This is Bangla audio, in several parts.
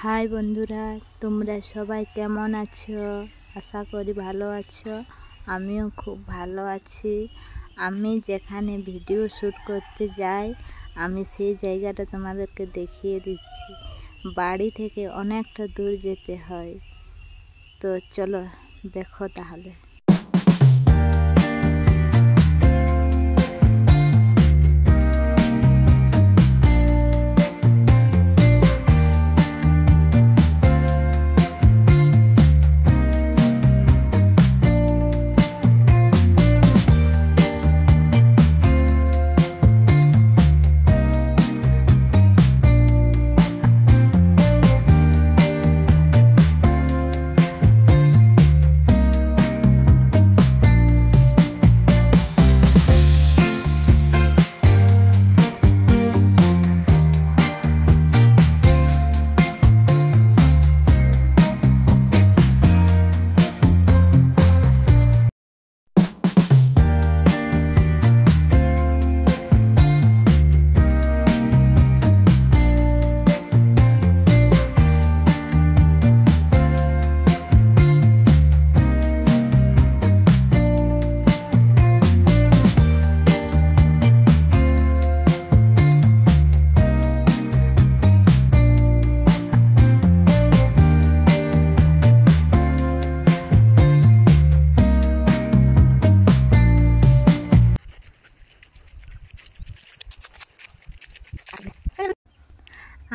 হাই বন্ধুরা, তোমরা সবাই কেমন আছো? আশা করি ভালো আছো। আমিও খুব ভালো আছি। আমি যেখানে ভিডিও শ্যুট করতে যাই, আমি সেই জায়গাটা তোমাদেরকে দেখিয়ে দিচ্ছি। বাড়ি থেকে অনেকটা দূর যেতে হয়, তো চলো দেখো তাহলে।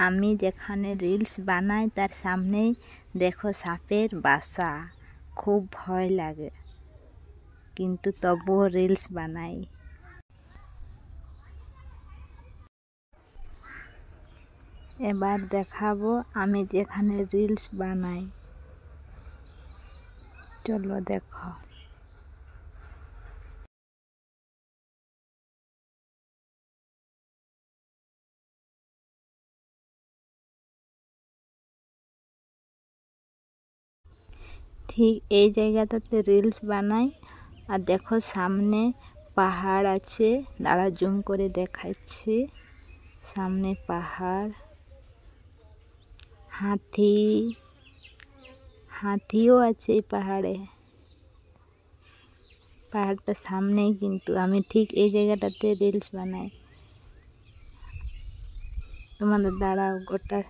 আমি যেখানে রিলস বানাই তার সামনেই দেখো সাপের বাসা। খুব ভয় লাগে, কিন্তু তবুও রিলস বানাই। এবার দেখাবো আমি যেখানে রিলস বানাই, চলো দেখো। ঠিক এই জায়গাটাতে রিলস বানাই। আর দেখো সামনে পাহাড় আছে, দাঁড়া জুম করে দেখাচ্ছি। সামনে পাহাড়, হাতিও আছে এই পাহাড়ে। পাহাড়টা সামনেই, কিন্তু আমি ঠিক এই জায়গাটাতে রিলস বানাই। তোমাদের দাঁড়াও, গোটা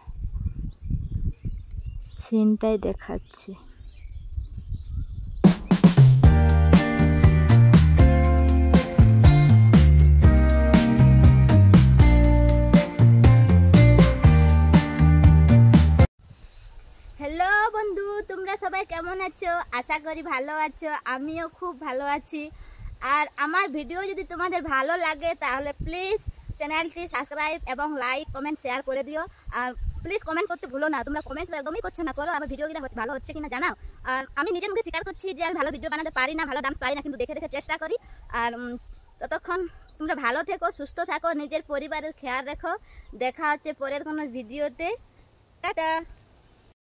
সিনটাই দেখাচ্ছি। হ্যালো বন্ধু, তোমরা সবাই কেমন আছো? আশা করি ভালো আছো। আমিও খুব ভালো আছি। আর আমার ভিডিও যদি তোমাদের ভালো লাগে তাহলে প্লিজ চ্যানেলটি সাবস্ক্রাইব এবং লাইক কমেন্ট শেয়ার করে দিও। আর প্লিজ কমেন্ট করতে ভুলো না। তোমরা কমেন্ট একদমই করছো না, করো। আমার ভিডিওগুলো ভালো হচ্ছে কিনা জানাও। আর আমি নিজের মুখে স্বীকার করছি যে আমি ভালো ভিডিও বানাতে পারি না, ভালো ডান্স পারি না, কিন্তু দেখে দেখে চেষ্টা করি। আর ততক্ষণ তোমরা ভালো থেকো, সুস্থ থাকো, নিজের পরিবারের খেয়াল রেখো। দেখা হচ্ছে পরের কোনো ভিডিওতে। টাটা।